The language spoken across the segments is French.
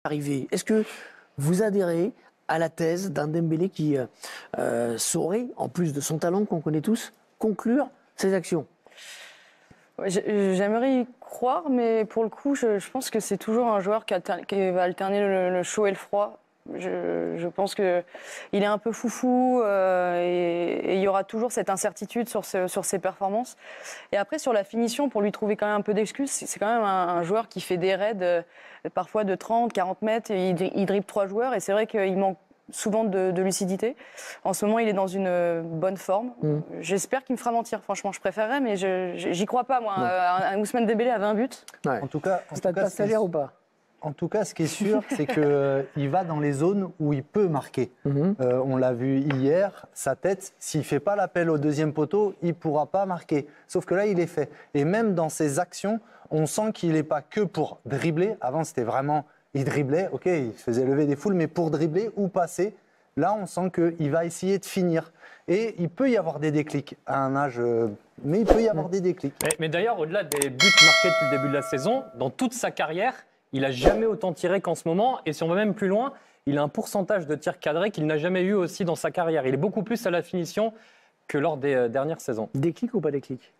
arriver. Est-ce que vous adhérez à la thèse d'un Dembélé qui saurait, en plus de son talent qu'on connaît tous, conclure ses actions? Ouais, j'aimerais y croire, mais pour le coup, je pense que c'est toujours un joueur qui va alterner le chaud et le froid. Je pense qu'il est un peu foufou et il y aura toujours cette incertitude sur ses performances. Et après, sur la finition, pour lui trouver quand même un peu d'excuses, c'est quand même un joueur qui fait des raids parfois de 30, 40 mètres, et il dribble 3 joueurs, et c'est vrai qu'il manque souvent de lucidité. En ce moment, il est dans une bonne forme. J'espère qu'il me fera mentir, franchement. Je préférerais, mais j'y crois pas, moi. Un Ousmane Dembélé à 20 buts. Ouais. En tout cas, Stade passagère ou pas? En tout cas, ce qui est sûr, c'est qu'il va dans les zones où il peut marquer. On l'a vu hier, sa tête, s'il ne fait pas l'appel au deuxième poteau, il ne pourra pas marquer. Sauf que là, il est fait. Et même dans ses actions, on sent qu'il n'est pas que pour dribbler. Avant, c'était vraiment, il driblait, ok, il faisait lever des foules, mais pour dribbler ou passer, là, on sent qu'il va essayer de finir. Et il peut y avoir des déclics à un âge, mais il peut y avoir des déclics. Mais d'ailleurs, au-delà des buts marqués depuis le début de la saison, dans toute sa carrière, il n'a jamais autant tiré qu'en ce moment. Et si on va même plus loin, il a un pourcentage de tirs cadrés qu'il n'a jamais eu aussi dans sa carrière. Il est beaucoup plus à la finition que lors des dernières saisons. Déclic ou pas déclic?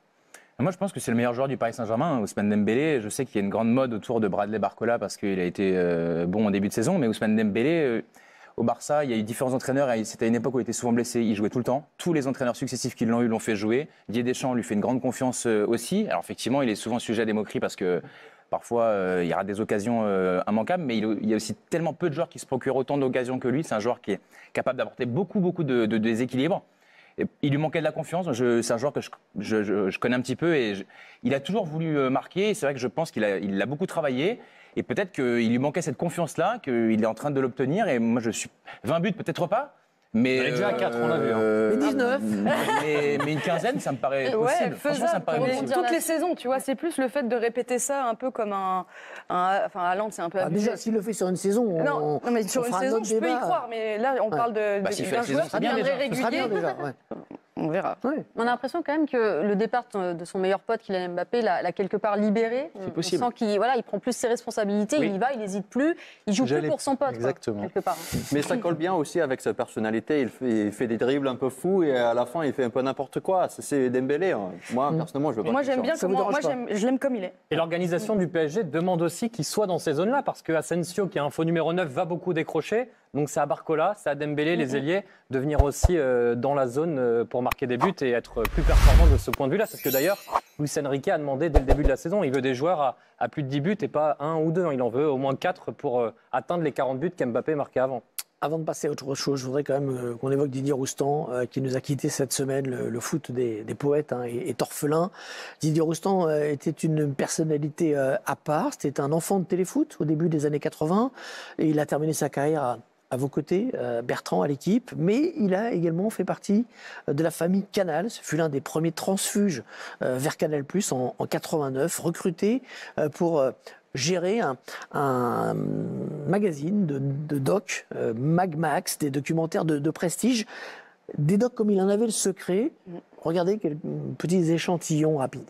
Moi, je pense que c'est le meilleur joueur du Paris Saint-Germain, Ousmane Dembélé. Je sais qu'il y a une grande mode autour de Bradley Barcola parce qu'il a été bon en début de saison. Mais Ousmane Dembélé, au Barça, il y a eu différents entraîneurs. C'était à une époque où il était souvent blessé. Il jouait tout le temps. Tous les entraîneurs successifs qui l'ont eu l'ont fait jouer. Didier Deschamps lui fait une grande confiance aussi. Alors effectivement, il est souvent sujet à des moqueries parce que parfois, il y aura des occasions immanquables, mais il y a aussi tellement peu de joueurs qui se procurent autant d'occasions que lui. C'est un joueur qui est capable d'apporter beaucoup de déséquilibre. Et il lui manquait de la confiance. C'est un joueur que je connais un petit peu et il a toujours voulu marquer. C'est vrai que je pense qu'il a beaucoup travaillé. Et peut-être qu'il lui manquait cette confiance-là, qu'il est en train de l'obtenir. Et moi, 20 buts, peut-être pas. Mais, il est déjà à 4, on l'a vu. Mais 19 mais une quinzaine, ça me paraît possible. Franchement, ça me paraît possible. Toutes les saisons, tu vois, c'est plus le fait de répéter ça un peu comme enfin, Haaland, c'est un peu abusé. Déjà, s'il le fait sur une saison, non, mais sur une saison, je peux y croire. Mais là, on parle d'un joueur qui viendrait régulier. On verra. Oui. On a l'impression quand même que le départ de son meilleur pote, Kylian Mbappé, l'a quelque part libéré. C'est possible. On sent qu'il il prend plus ses responsabilités, il y va, il n'hésite plus, il joue plus pour son pote. Exactement. Quelque part. Mais ça colle bien aussi avec sa personnalité. Il fait des dribbles un peu fous et à la fin, il fait un peu n'importe quoi. C'est Dembélé. Moi, personnellement, je veux pas. Moi, j'aime bien je l'aime comme il est. Et l'organisation du PSG demande aussi qu'il soit dans ces zones-là, parce que Asensio, qui est un faux numéro 9, va beaucoup décrocher. Donc c'est à Barcola, c'est à Dembélé, les ailiers, de venir aussi dans la zone pour marquer des buts et être plus performant de ce point de vue-là. Parce que d'ailleurs, Luis Enrique a demandé dès le début de la saison, il veut des joueurs à plus de 10 buts et pas 1 ou 2. Il en veut au moins 4 pour atteindre les 40 buts qu'Mbappé marquait avant. Avant de passer à autre chose, je voudrais quand même qu'on évoque Didier Roustan, qui nous a quitté cette semaine, le foot des poètes est orphelin. Didier Roustan était une personnalité à part, c'était un enfant de téléfoot au début des années 80, et il a terminé sa carrière à vos côtés, Bertrand, à l'équipe, mais il a également fait partie de la famille Canal. Ce fut l'un des premiers transfuges vers Canal+, en 89, recruté pour gérer un magazine de doc, Magmax, des documentaires de prestige, des docs comme il en avait le secret. Regardez quelques petits échantillons rapides.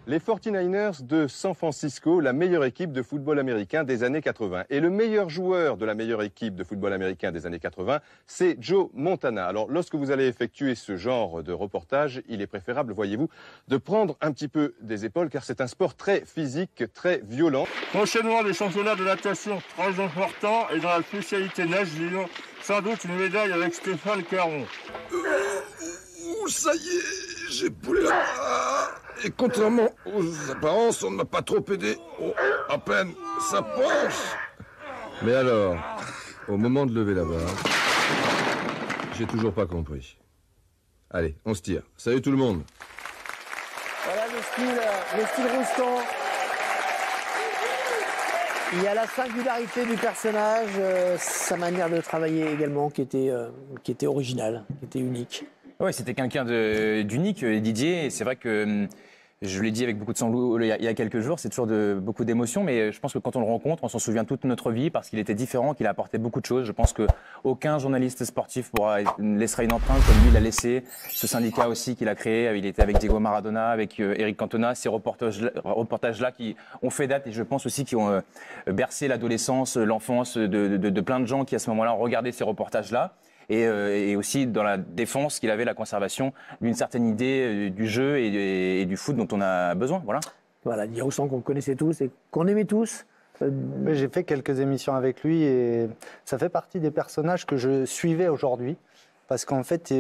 Les 49ers de San Francisco, la meilleure équipe de football américain des années 80. Et le meilleur joueur de la meilleure équipe de football américain des années 80, c'est Joe Montana. Alors, lorsque vous allez effectuer ce genre de reportage, il est préférable, voyez-vous, de prendre un petit peu des épaules, car c'est un sport très physique, très violent. Prochainement, les championnats de natation, très importants, et dans la spécialité nage libre, sans doute une médaille avec Stéphane Caron. Ça y est, j'ai boulé la main. Et contrairement aux apparences, on ne m'a pas trop aidé. Oh, à peine, ça penche. Mais alors, au moment de lever la barre, j'ai toujours pas compris. Allez, on se tire. Salut tout le monde. Voilà le style Roustan. Il y a la singularité du personnage, sa manière de travailler également qui était originale, qui était unique. Oui, c'était quelqu'un d'unique, Didier. Et c'est vrai que Je l'ai dit avec beaucoup de sang il y a quelques jours, c'est toujours beaucoup d'émotions, mais je pense que quand on le rencontre, on s'en souvient toute notre vie parce qu'il était différent, qu'il a apporté beaucoup de choses. Je pense qu'aucun journaliste sportif laissera une empreinte comme lui l'a laissé. Ce syndicat aussi qu'il a créé, il était avec Diego Maradona, avec Eric Cantona, ces reportages-là qui ont fait date et je pense aussi qui ont bercé l'adolescence, l'enfance de plein de gens qui à ce moment-là ont regardé ces reportages-là. Et aussi dans la défense qu'il avait, la conservation d'une certaine idée du jeu et du foot dont on a besoin. Voilà, Diao-san qu'on connaissait tous et qu'on aimait tous. J'ai fait quelques émissions avec lui et ça fait partie des personnages que je suivais aujourd'hui parce qu'en fait,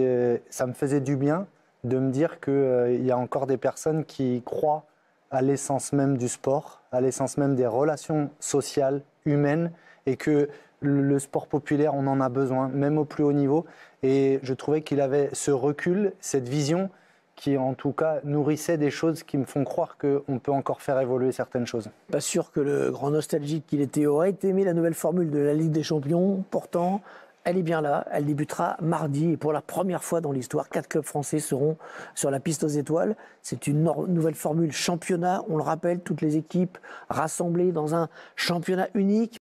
ça me faisait du bien de me dire qu'il y a encore des personnes qui croient à l'essence même du sport, à l'essence même des relations sociales, humaines et que le sport populaire, on en a besoin, même au plus haut niveau. Et je trouvais qu'il avait ce recul, cette vision qui, en tout cas, nourrissait des choses qui me font croire qu'on peut encore faire évoluer certaines choses. Pas sûr que le grand nostalgique qu'il était aurait aimé la nouvelle formule de la Ligue des Champions. Pourtant, elle est bien là. Elle débutera mardi. Et pour la première fois dans l'histoire, 4 clubs français seront sur la piste aux étoiles. C'est une nouvelle formule championnat. On le rappelle, toutes les équipes rassemblées dans un championnat unique.